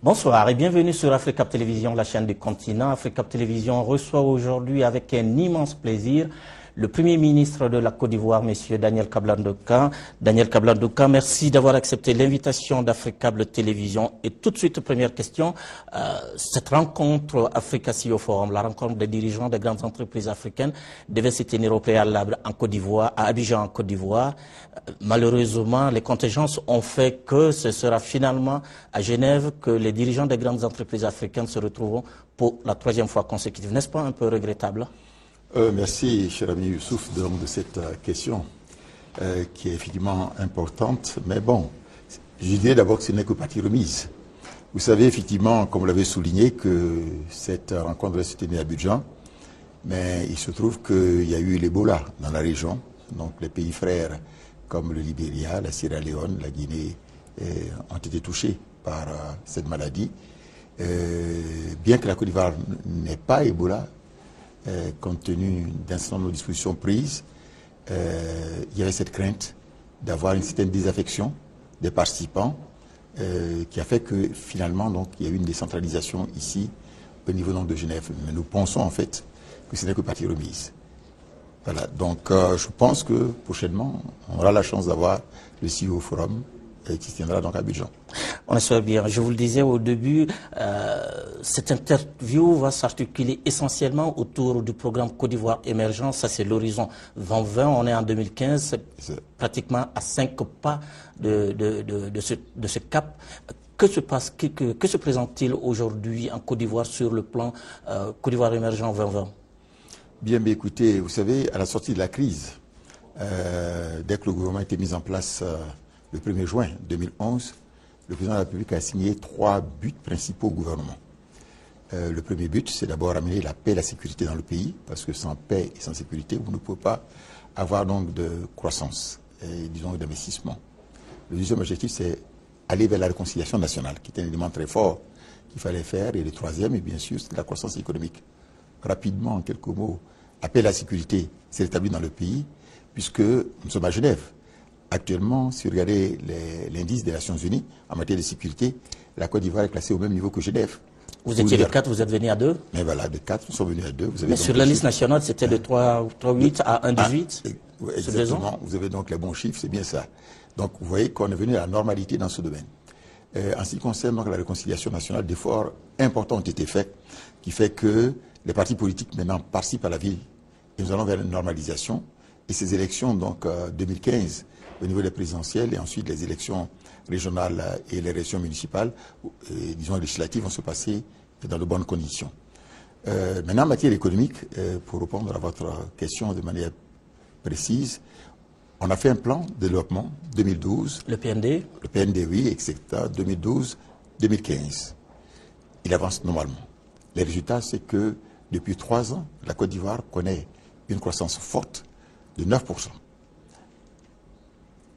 Bonsoir et bienvenue sur Africap Télévision, la chaîne du continent. Africap Télévision reçoit aujourd'hui avec un immense plaisir le Premier ministre de la Côte d'Ivoire, M. Daniel Kablan-Douka. Daniel Kablan-Douka, merci d'avoir accepté l'invitation d'Africap Télévision. Et tout de suite, première question, cette rencontre Africa CEO Forum, la rencontre des dirigeants des grandes entreprises africaines, devait se tenir au préalable en Côte d'Ivoire, à Abidjan en Côte d'Ivoire. Malheureusement, les contingences ont fait que ce sera finalement à Genève que les dirigeants des grandes entreprises africaines se retrouveront pour la troisième fois consécutive. N'est-ce pas un peu regrettable? Merci, cher ami Youssouf, de cette question qui est effectivement importante. Mais bon, je dirais d'abord que ce n'est que partie remise. Vous savez, effectivement, comme vous l'avez souligné, que cette rencontre devait se tenir à Abidjan, mais il se trouve qu'il y a eu l'Ebola dans la région. Donc les pays frères comme le Libéria, la Sierra Leone, la Guinée ont été touchés par cette maladie. Bien que la Côte d'Ivoire n'ait pas Ebola, compte tenu d'un certain nombre de dispositions prises, il y avait cette crainte d'avoir une certaine désaffection des participants qui a fait que finalement donc, il y a eu une décentralisation ici au niveau donc, de Genève. Mais nous pensons en fait que ce n'est que partie remise. Voilà, donc je pense que prochainement on aura la chance d'avoir le CEO Forum qui se tiendra donc à Abidjan. On espère bien. Je vous le disais au début, cette interview va s'articuler essentiellement autour du programme Côte d'Ivoire émergent. Ça, c'est l'horizon 2020. On est en 2015, pratiquement à 5 pas de ce cap. Que se présente-t-il aujourd'hui en Côte d'Ivoire sur le plan Côte d'Ivoire émergent 2020? Bien, mais écoutez, vous savez, à la sortie de la crise, dès que le gouvernement a été mis en place le 1er juin 2011, le président de la République a signé 3 buts principaux au gouvernement. Le premier but, c'est d'abord amener la paix et la sécurité dans le pays, parce que sans paix et sans sécurité, vous ne pouvez pas avoir donc de croissance et disons d'investissement. Le deuxième objectif, c'est aller vers la réconciliation nationale, qui est un élément très fort qu'il fallait faire. Et le troisième, et bien sûr, c'est la croissance économique. Rapidement, en quelques mots, la paix et la sécurité s'est rétablie dans le pays, puisque nous sommes à Genève. Actuellement, si vous regardez l'indice des Nations Unies en matière de sécurité, la Côte d'Ivoire est classée au même niveau que Genève. Vous étiez de 4, vous êtes venu à 2? Mais voilà, de 4, nous sommes venus à 2. Mais sur la liste nationale, c'était de 3,8 à 1,18? Exactement, vous avez donc les bons chiffres, c'est bien ça. Donc vous voyez qu'on est venu à la normalité dans ce domaine. En ce qui concerne donc la réconciliation nationale, des efforts importants ont été faits, qui fait que les partis politiques maintenant participent à la vie et nous allons vers une normalisation. Et ces élections, donc 2015, au niveau des présidentielles et ensuite les élections régionales et les élections municipales, disons législatives, vont se passer dans de bonnes conditions. Maintenant, en matière économique, pour répondre à votre question de manière précise, on a fait un plan de développement 2012. Le PND? Le PND, oui, etc. 2012-2015. Il avance normalement. Les résultats, c'est que depuis 3 ans, la Côte d'Ivoire connaît une croissance forte de 9%.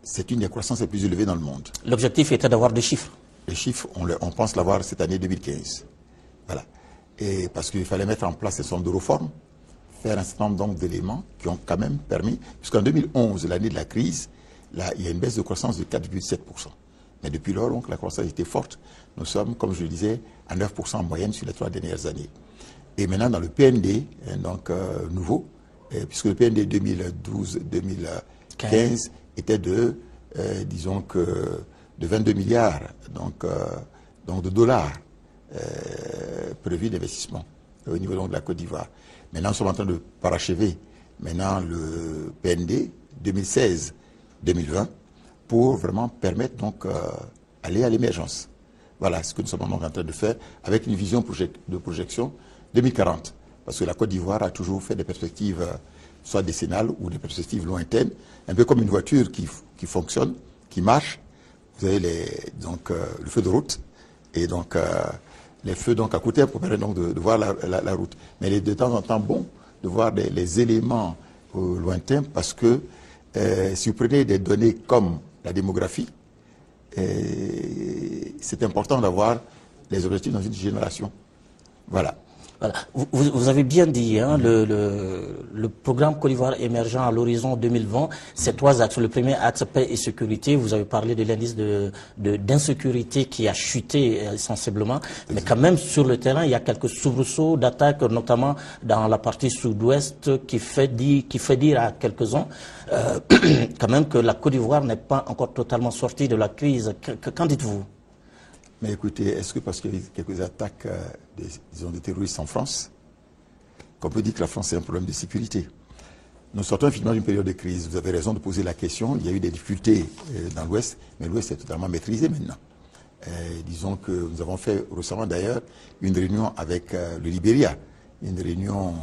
C'est une des croissances les plus élevées dans le monde. L'objectif était d'avoir des chiffres. Les chiffres, on pense l'avoir cette année 2015. Voilà. Et parce qu'il fallait mettre en place un certain nombre de réformes, faire un certain nombre d'éléments qui ont quand même permis, puisqu'en 2011, l'année de la crise, là, il y a une baisse de croissance de 4,7%. Mais depuis lors, donc, la croissance était forte. Nous sommes, comme je le disais, à 9% en moyenne sur les 3 dernières années. Et maintenant, dans le PND, donc nouveau, puisque le PND 2012-2015 était de, disons que, de 22 milliards donc de dollars prévus d'investissement au niveau donc, de la Côte d'Ivoire. Maintenant, nous sommes en train de parachever maintenant le PND 2016-2020 pour vraiment permettre donc aller à l'émergence. Voilà ce que nous sommes donc en train de faire avec une vision de projection 2040. Parce que la Côte d'Ivoire a toujours fait des perspectives soit décennales ou des perspectives lointaines, un peu comme une voiture qui fonctionne, qui marche. Vous avez le feu de route et donc les feux donc à côté pour permettre donc de voir la route. Mais il est de temps en temps bon de voir les éléments lointains parce que si vous prenez des données comme la démographie, c'est important d'avoir les objectifs dans une génération. Voilà. Voilà. Vous avez bien dit, hein, le programme Côte d'Ivoire émergent à l'horizon 2020, c'est 3 axes. Le premier axe, paix et sécurité. Vous avez parlé de l'indice d'insécurité qui a chuté sensiblement. Mais quand même, sur le terrain, il y a quelques soubresauts d'attaques, notamment dans la partie sud-ouest, qui fait dire à quelques-uns quand même que la Côte d'Ivoire n'est pas encore totalement sortie de la crise. Qu'en dites-vous? Mais écoutez, est-ce que parce qu'il y a eu quelques attaques de terroristes en France, qu'on peut dire que la France est un problème de sécurité? Nous sortons effectivement d'une période de crise. Vous avez raison de poser la question. Il y a eu des difficultés dans l'Ouest, mais l'Ouest est totalement maîtrisé maintenant. Disons que nous avons fait récemment d'ailleurs une réunion avec le Libéria, une réunion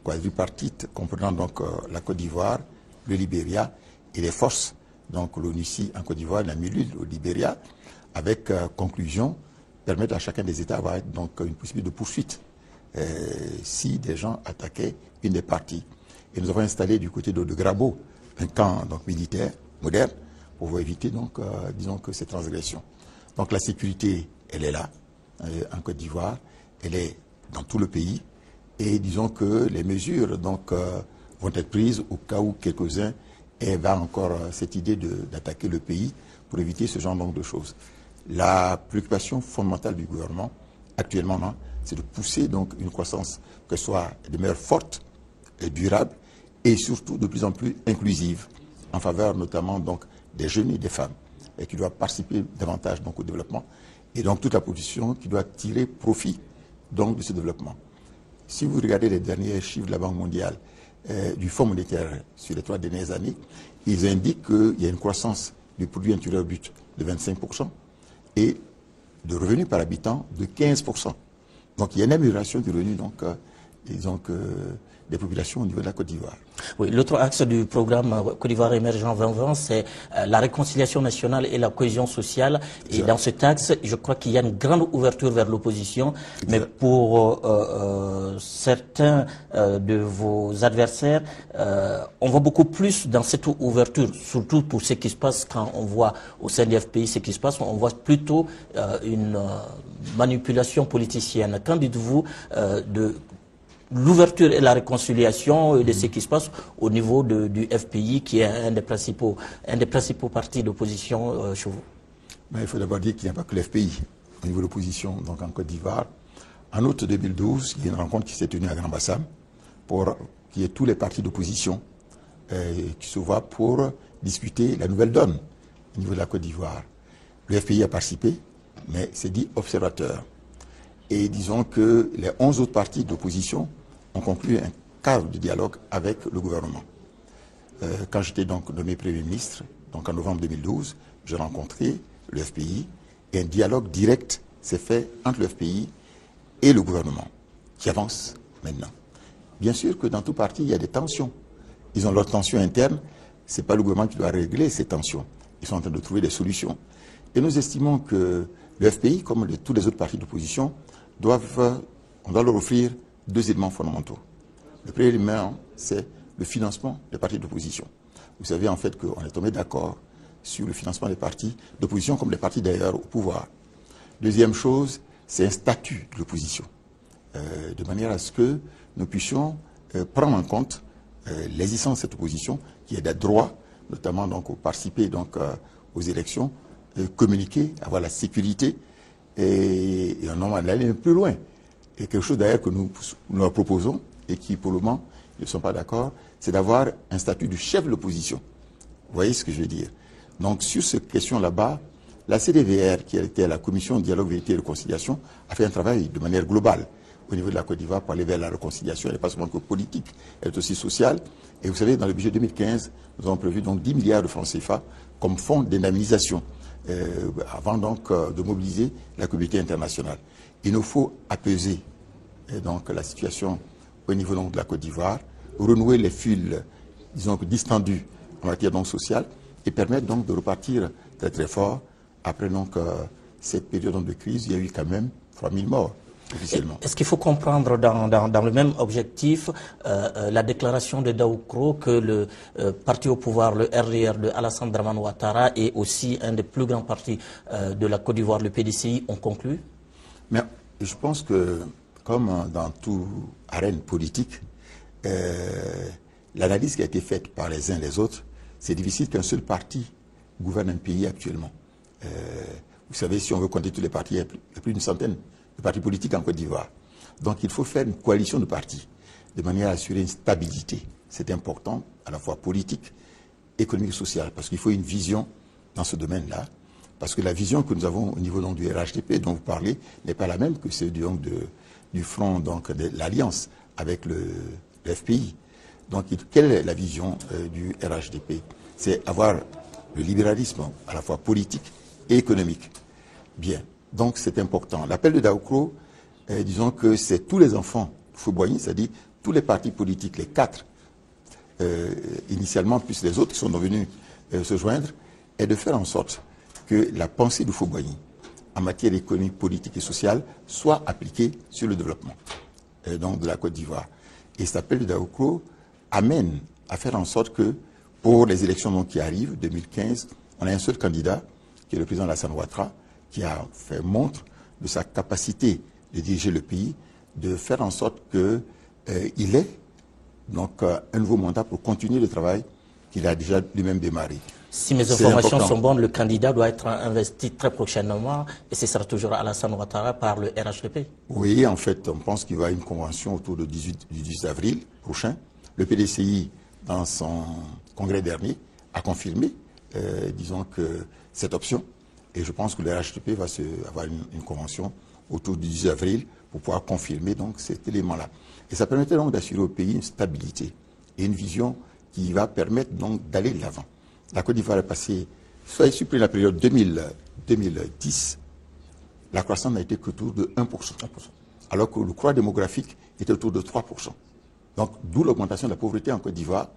quadripartite comprenant donc la Côte d'Ivoire, le Libéria et les forces, donc l'ONUCI en Côte d'Ivoire, la MINUSTAH au Libéria, avec conclusion, permettre à chacun des États d'avoir donc une possibilité de poursuite si des gens attaquaient une des parties. Et nous avons installé du côté de Grabo un camp donc, militaire moderne pour éviter donc, disons que ces transgressions. Donc la sécurité, elle est là en Côte d'Ivoire, elle est dans tout le pays et disons que les mesures donc, vont être prises au cas où quelques-uns aient encore cette idée d'attaquer le pays pour éviter ce genre donc, de choses. La préoccupation fondamentale du gouvernement, actuellement, c'est de pousser donc une croissance que soit de manière forte et durable et surtout de plus en plus inclusive en faveur notamment donc des jeunes et des femmes et qui doivent participer davantage donc au développement et donc toute la population qui doit tirer profit donc de ce développement. Si vous regardez les derniers chiffres de la Banque mondiale, du Fonds monétaire sur les 3 dernières années, ils indiquent qu'il y a une croissance du produit intérieur brut de 25%. Et de revenus par habitant de 15%. Donc il y a une amélioration du revenu donc, disons que des populations au niveau de la Côte d'Ivoire. Oui, l'autre axe du programme Côte d'Ivoire émergent 2020, c'est la réconciliation nationale et la cohésion sociale. Et dans cet axe, je crois qu'il y a une grande ouverture vers l'opposition. Mais pour certains de vos adversaires, on voit beaucoup plus dans cette ouverture, surtout pour ce qui se passe quand on voit au sein du FPI ce qui se passe, on voit plutôt une manipulation politicienne. Qu'en dites-vous de l'ouverture et la réconciliation de ce qui se passe au niveau du FPI, qui est un des principaux partis d'opposition chez vous? Mais il faut d'abord dire qu'il n'y a pas que l'FPI au niveau de l'opposition, donc en Côte d'Ivoire. En août 2012, il y a une rencontre qui s'est tenue à Grand Bassam pour qu'il y ait tous les partis d'opposition qui se voient pour discuter la nouvelle donne au niveau de la Côte d'Ivoire. Le FPI a participé, mais c'est dit observateur. Et disons que les 11 autres partis d'opposition ont conclu un cadre de dialogue avec le gouvernement. Quand j'étais donc nommé Premier ministre, donc en novembre 2012, j'ai rencontré le FPI et un dialogue direct s'est fait entre le FPI et le gouvernement, qui avance maintenant. Bien sûr que dans tout parti, il y a des tensions. Ils ont leurs tensions internes. Ce n'est pas le gouvernement qui doit régler ces tensions. Ils sont en train de trouver des solutions. Et nous estimons que le FPI, comme tous les autres partis d'opposition, on doit leur offrir 2 éléments fondamentaux. Le premier élément, c'est le financement des partis d'opposition. Vous savez en fait qu'on est tombé d'accord sur le financement des partis d'opposition, comme les partis d'ailleurs au pouvoir. Deuxième chose, c'est un statut de l'opposition, de manière à ce que nous puissions prendre en compte l'existence de cette opposition, qui est des droits, notamment donc, participer donc, aux élections, communiquer, avoir la sécurité, et on va aller plus loin. Et quelque chose d'ailleurs que nous leur proposons, et qui pour le moment ne sont pas d'accord, c'est d'avoir un statut de chef de l'opposition. Vous voyez ce que je veux dire? Donc sur cette question là-bas, la CDVR, qui était à la Commission de dialogue, vérité et réconciliation, a fait un travail de manière globale au niveau de la Côte d'Ivoire pour aller vers la réconciliation. Elle n'est pas seulement que politique, elle est aussi sociale. Et vous savez, dans le budget 2015, nous avons prévu donc 10 milliards de francs CFA comme fonds d'indemnisation, avant donc de mobiliser la communauté internationale. Il nous faut apaiser donc la situation au niveau donc, de la Côte d'Ivoire, renouer les fils, disons, distendus en matière donc, sociale et permettre donc de repartir très très fort. Après donc, cette période de crise, il y a eu quand même 3000 morts. Est-ce qu'il faut comprendre dans le même objectif la déclaration de Daoukro que le parti au pouvoir, le RDR de Alassane Dramane Ouattara et aussi un des plus grands partis de la Côte d'Ivoire, le PDCI, ont conclu? Mais je pense que comme dans toute arène politique, l'analyse qui a été faite par les uns et les autres, c'est difficile qu'un seul parti gouverne un pays actuellement. Vous savez, si on veut compter tous les partis, il y a plus d'une centaine de partis politiques en Côte d'Ivoire. Donc il faut faire une coalition de partis, de manière à assurer une stabilité. C'est important, à la fois politique, économique et sociale, parce qu'il faut une vision dans ce domaine-là. Parce que la vision que nous avons au niveau donc, du RHDP dont vous parlez n'est pas la même que celle du front donc, de l'Alliance avec le FPI. Donc quelle est la vision du RHDP? C'est avoir le libéralisme à la fois politique et économique. Bien, donc c'est important. L'appel de Daoukro, disons que c'est tous les enfants Fouboigny, c'est-à-dire tous les partis politiques, les 4, initialement, plus les autres qui sont venus se joindre, est de faire en sorte que la pensée de Fouboigny en matière économique, politique et sociale soit appliquée sur le développement donc de la Côte d'Ivoire. Et cet appel de Daoukro amène à faire en sorte que pour les élections donc, qui arrivent, 2015, on a un seul candidat, qui est le président Alassane Ouattara, qui a fait montre de sa capacité de diriger le pays, de faire en sorte qu'il ait donc, un nouveau mandat pour continuer le travail qu'il a déjà lui-même démarré. Si mes informations sont bonnes, le candidat doit être investi très prochainement et ce sera toujours Alassane Ouattara par le RHDP. Oui, en fait, on pense qu'il va y avoir une convention autour du 18 avril prochain. Le PDCI, dans son congrès dernier, a confirmé, disons que cette option. Et je pense que le RHDP va avoir une convention autour du 18 avril pour pouvoir confirmer donc, cet élément-là. Et ça permettait donc d'assurer au pays une stabilité et une vision qui va permettre donc d'aller de l'avant. La Côte d'Ivoire est passée, soit supprimée la période 2010, la croissance n'a été qu'autour de 1%, alors que le croît démographique était autour de 3%. Donc, d'où l'augmentation de la pauvreté en Côte d'Ivoire,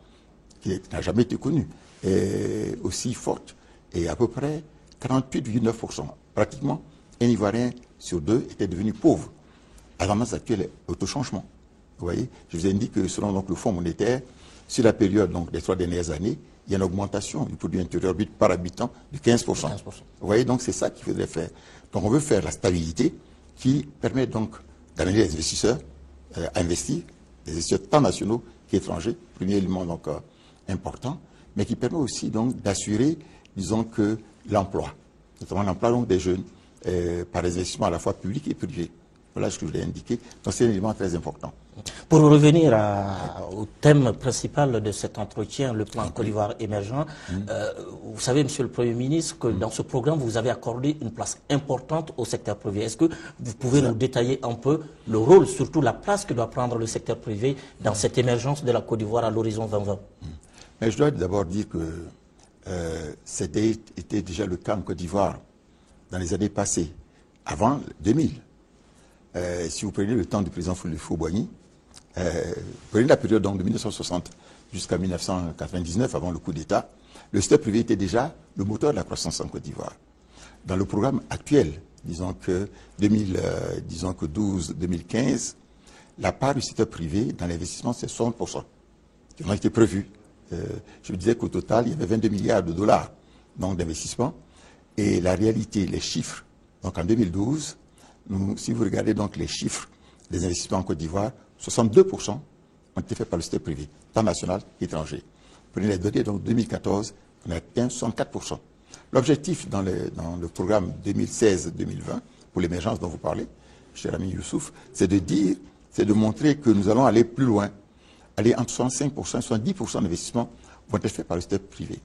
qui n'a jamais été connue, est aussi forte, et à peu près 48,9%. Pratiquement, un Ivoirien sur 2 était devenu pauvre. La tendance actuelle est au changement. Vous voyez, je vous ai dit que selon donc, le Fonds monétaire, sur la période donc, des 3 dernières années, il y a une augmentation du produit intérieur brut par habitant de 15%. Vous voyez, donc c'est ça qu'il faudrait faire. Donc on veut faire la stabilité qui permet donc d'amener les investisseurs à investir, les investisseurs tant nationaux qu'étrangers, premier élément donc important, mais qui permet aussi donc d'assurer, disons que l'emploi, notamment l'emploi donc des jeunes, par des investissements à la fois publics et privés. Voilà ce que je l'ai indiqué. Donc c'est un élément très important. Pour revenir au thème principal de cet entretien, le plan Côte d'Ivoire émergent, vous savez, Monsieur le Premier ministre, que dans ce programme, vous avez accordé une place importante au secteur privé. Est-ce que vous pouvez nous détailler un peu le rôle, surtout la place que doit prendre le secteur privé dans cette émergence de la Côte d'Ivoire à l'horizon 2020? Mais je dois d'abord dire que c'était déjà le cas en Côte d'Ivoire dans les années passées, avant 2000. Si vous prenez le temps du président Fouboigny, prenez la période donc, de 1960 jusqu'à 1999, avant le coup d'État, le secteur privé était déjà le moteur de la croissance en Côte d'Ivoire. Dans le programme actuel, disons que 2012-2015, la part du secteur privé dans l'investissement, c'est 60%, qui ont été prévus. Je vous disais qu'au total, il y avait 22 milliards de dollars d'investissement. Et la réalité, les chiffres, donc en 2012, si vous regardez donc les chiffres des investissements en Côte d'Ivoire, 62% ont été faits par le secteur privé, tant national qu'étranger. Prenez les données, donc 2014, on a atteint 64%. L'objectif dans le programme 2016-2020, pour l'émergence dont vous parlez, cher ami Youssouf, c'est de montrer que nous allons aller plus loin, aller entre 65% et 70% d'investissements vont être faits par le secteur privé.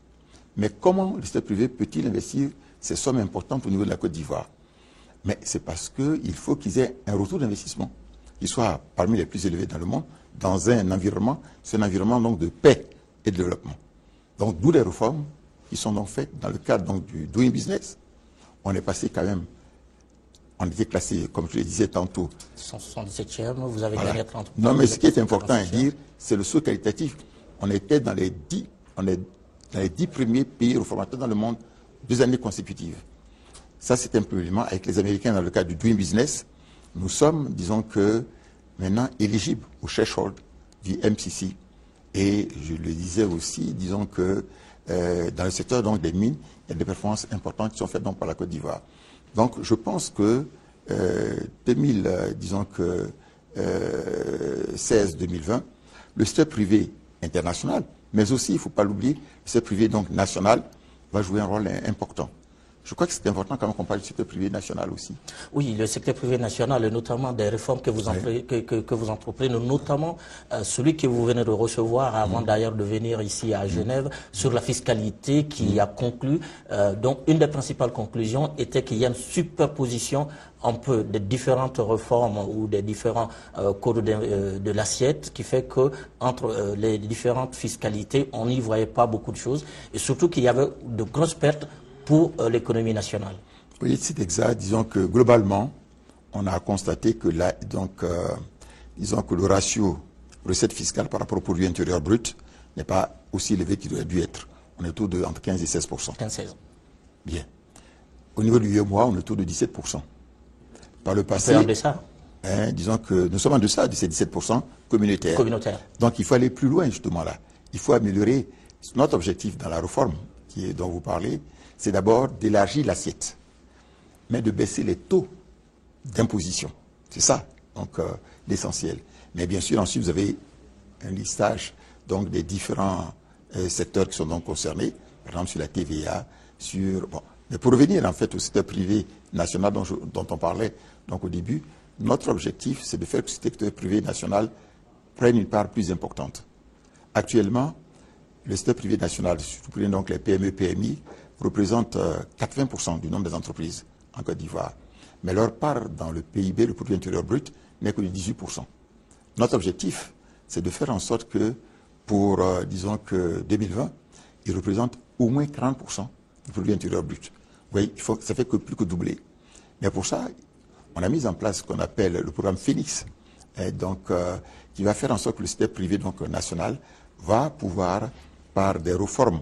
Mais comment le secteur privé peut-il investir ces sommes importantes au niveau de la Côte d'Ivoire? Mais c'est parce qu'il faut qu'ils aient un retour d'investissement qui soit parmi les plus élevés dans le monde, dans un environnement, c'est un environnement donc de paix et de développement. Donc d'où les réformes qui sont donc faites dans le cadre donc, du Doing Business. On est passé quand même, on était classé, comme je le disais tantôt. 177e, vous avez gagné 30%. Non, mais ce qui est important à dire, c'est le saut qualitatif. On était dans les 10 premiers pays réformateurs dans le monde 2 années consécutives. Ça, c'est un problème. Avec les Américains, dans le cadre du Doing Business, nous sommes, disons que, maintenant éligibles au threshold du MCC. Et je le disais aussi, disons que dans le secteur donc, des mines, il y a des performances importantes qui sont faites donc, par la Côte d'Ivoire. Donc, je pense que 2016-2020, le secteur privé international, mais aussi, il ne faut pas l'oublier, le secteur privé donc national va jouer un rôle important. Je crois que c'est important quand même qu'on parle du secteur privé national aussi. Oui, le secteur privé national, et notamment des réformes que vous, entreprenez, notamment celui que vous venez de recevoir avant d'ailleurs de venir ici à Genève, sur la fiscalité qui a conclu. Donc, une des principales conclusions était qu'il y a une superposition un peu des différentes réformes ou des différents codes de l'assiette qui fait que entre les différentes fiscalités, on n'y voyait pas beaucoup de choses et surtout qu'il y avait de grosses pertes pour l'économie nationale. Oui, c'est exact. Disons que globalement, on a constaté que là, disons que le ratio recette fiscale par rapport au produit intérieur brut n'est pas aussi élevé qu'il aurait dû être. On est autour de entre 15 et 16 %. 15-16. Bien. Au niveau du UEMOA, on est autour de 17 %. Par le passé, disons que nous sommes en deçà de ces 17 % communautaires. Donc il faut aller plus loin justement là. Il faut améliorer notre objectif dans la réforme dont vous parlez. C'est d'abord d'élargir l'assiette, mais de baisser les taux d'imposition. C'est ça, donc, l'essentiel. Mais bien sûr, ensuite, vous avez un listage donc, des différents secteurs qui sont donc concernés, par exemple sur la TVA, sur... Bon. Mais pour revenir en fait au secteur privé national dont on parlait donc, au début, notre objectif, c'est de faire que ce secteur privé national prenne une part plus importante. Actuellement, le secteur privé national, surtout donc les PME, PMI, représente 80% du nombre des entreprises en Côte d'Ivoire. Mais leur part dans le PIB, le produit intérieur brut, n'est que de 18%. Notre objectif, c'est de faire en sorte que pour, disons que 2020, ils représentent au moins 40% du produit intérieur brut. Vous voyez, ça fait que plus que doubler. Mais pour ça, on a mis en place ce qu'on appelle le programme Phoenix, qui va faire en sorte que le secteur privé donc, national va pouvoir, par des réformes,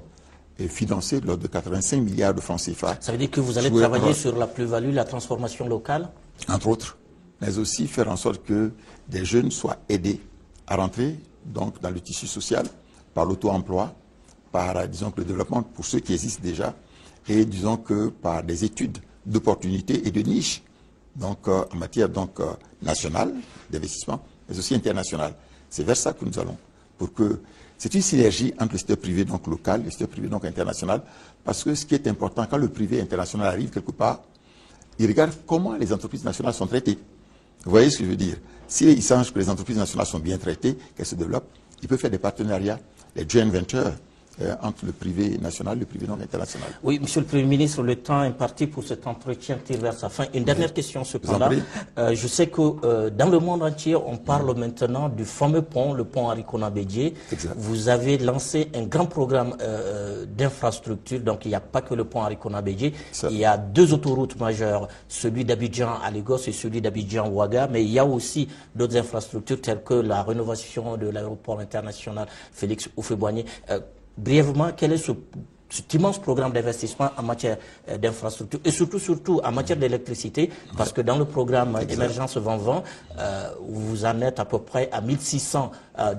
et financé lors de 85 milliards de francs CFA. Ça veut dire que vous allez travailler sur la plus-value, la transformation locale? Entre autres, mais aussi faire en sorte que des jeunes soient aidés à rentrer donc, dans le tissu social par l'auto-emploi, par disons, le développement pour ceux qui existent déjà, et disons que par des études d'opportunités et de niches, donc en matière nationale d'investissement, mais aussi internationale. C'est vers ça que nous allons, pour que c'est une synergie entre le secteur privé donc local et le secteur privé donc international, parce que ce qui est important, quand le privé international arrive quelque part, il regarde comment les entreprises nationales sont traitées. Vous voyez ce que je veux dire? S'il sent que les entreprises nationales sont bien traitées, qu'elles se développent, il peut faire des partenariats, les joint ventures, entre le privé national et le privé non international. Oui, Monsieur le Premier ministre, le temps imparti pour cet entretien tire vers sa fin. Une dernière question cependant. Je sais que dans le monde entier, on parle maintenant du fameux pont, le pont Arikona Bédié. Vous avez lancé un grand programme d'infrastructure, donc il n'y a pas que le pont Arikona Bédié. Il y a deux autoroutes majeures, celui d'Abidjan à Lagos et celui d'Abidjan Ouaga, mais il y a aussi d'autres infrastructures telles que la rénovation de l'aéroport international Félix Houphouët-Boigny. Brièvement, quel est cet immense programme d'investissement en matière d'infrastructure et surtout en matière d'électricité, parce que dans le programme Émergence 2020, vous en êtes à peu près à 1600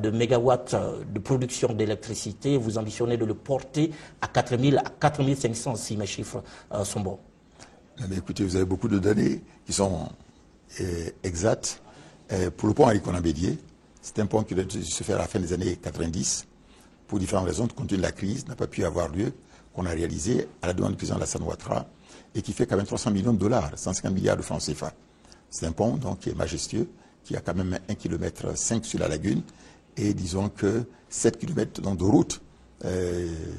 de mégawatts de production d'électricité. Vous ambitionnez de le porter à 4000 à 4500 si mes chiffres sont bons. Mais écoutez, vous avez beaucoup de données qui sont exactes. Pour le pont Arikona Bédié, c'est un pont qui doit se faire à la fin des années 90. Pour différentes raisons, compte tenu de la crise, n'a pas pu avoir lieu, qu'on a réalisé à la demande du président Alassane Ouattara, et qui fait quand même 300 millions de dollars, 150 milliards de francs CFA. C'est un pont donc, qui est majestueux, qui a quand même 1,5 km sur la lagune, et disons que 7 km donc, de route,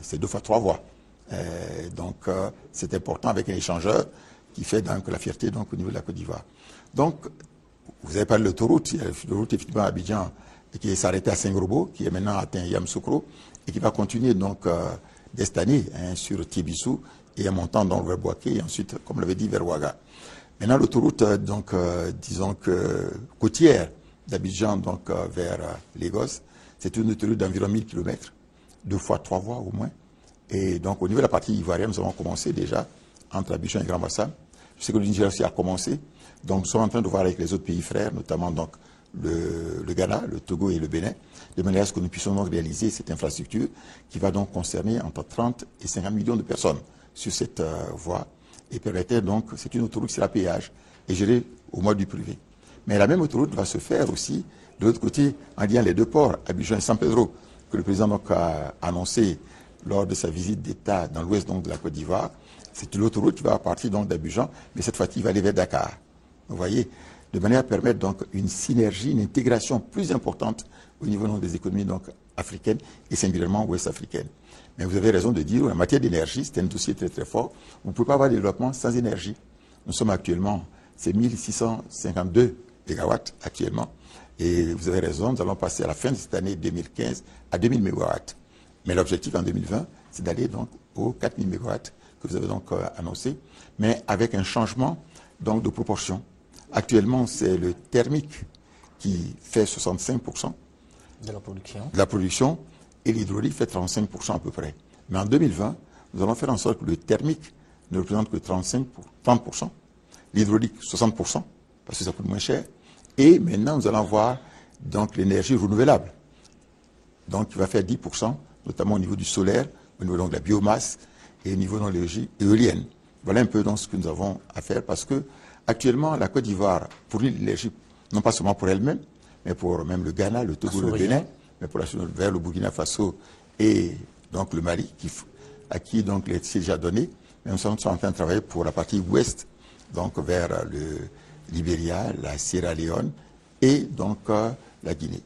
c'est 2 fois 3 voies. Donc c'est important avec un échangeur qui fait donc, la fierté donc, au niveau de la Côte d'Ivoire. Donc, vous avez parlé de l'autoroute, il y a l'autoroute effectivement à Abidjan, qui est s'arrêté à Saint-Grobo, qui est maintenant atteint Yamoussoukro, et qui va continuer donc dès cette année sur Tiebissou et en montant dans le Boaké et ensuite, comme l'avait dit, vers Ouaga. Maintenant, l'autoroute donc disons que côtière d'Abidjan donc vers Lagos, c'est une autoroute d'environ 1000 km, 2 fois 3 voies au moins. Et donc au niveau de la partie ivoirienne, nous avons commencé déjà entre Abidjan et Grand Bassam. Je sais que le Niger aussi a commencé. Donc nous sommes en train de voir avec les autres pays frères, notamment donc le Ghana, le Togo et le Bénin, de manière à ce que nous puissions donc réaliser cette infrastructure qui va donc concerner entre 30 et 50 millions de personnes sur cette voie et permettait donc, c'est une autoroute sur la péage et gérée au mode du privé. Mais la même autoroute va se faire aussi de l'autre côté en liant les deux ports, Abidjan et San Pedro, que le président donc a annoncé lors de sa visite d'État dans l'ouest de la Côte d'Ivoire. C'est l'autoroute qui va partir donc d'Abidjan, mais cette fois-ci, il va aller vers Dakar. Vous voyez, de manière à permettre donc une synergie, une intégration plus importante au niveau donc, des économies donc, africaines et singulièrement ouest-africaines. Mais vous avez raison de dire, en matière d'énergie, c'est un dossier très très fort. Vous ne pouvez pas avoir de développement sans énergie. Nous sommes actuellement, c'est 1652 mégawatts actuellement. Et vous avez raison, nous allons passer à la fin de cette année 2015 à 2000 mégawatts. Mais l'objectif en 2020, c'est d'aller donc aux 4000 mégawatts que vous avez donc annoncé, mais avec un changement donc de proportion. Actuellement, c'est le thermique qui fait 65% de la production et l'hydraulique fait 35% à peu près. Mais en 2020, nous allons faire en sorte que le thermique ne représente que 30%, l'hydraulique 60%, parce que ça coûte moins cher. Et maintenant, nous allons voir donc l'énergie renouvelable. Donc, qui va faire 10%, notamment au niveau du solaire, au niveau donc, de la biomasse et au niveau de l'énergie éolienne. Voilà un peu donc ce que nous avons à faire parce que actuellement, la Côte d'Ivoire fournit l'énergie, non pas seulement pour elle-même, mais pour même le Ghana, le Togo, le Bénin, mais pour la vers le Burkina Faso et donc le Mali, à qui donc l'électricité est déjà donnée. Mais nous sommes en train de travailler pour la partie ouest, donc vers le Libéria, la Sierra Leone et donc la Guinée.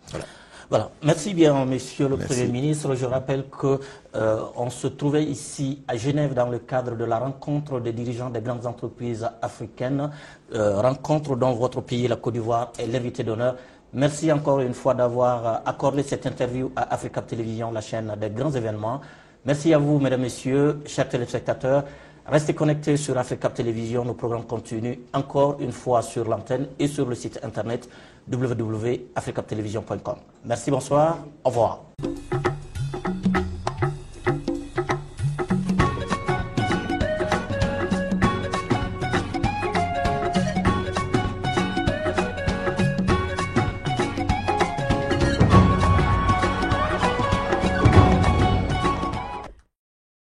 Voilà. Voilà. Merci bien, monsieur le Premier ministre. Je rappelle qu'on se trouvait ici à Genève dans le cadre de la rencontre des dirigeants des grandes entreprises africaines, rencontre dont votre pays, la Côte d'Ivoire, est l'invité d'honneur. Merci encore une fois d'avoir accordé cette interview à Africa Télévision, la chaîne des grands événements. Merci à vous, mesdames, messieurs, chers téléspectateurs. Restez connectés sur Africa Télévision, nos programmes continuent encore une fois sur l'antenne et sur le site internet www.africatelevision.com. Merci, bonsoir, au revoir.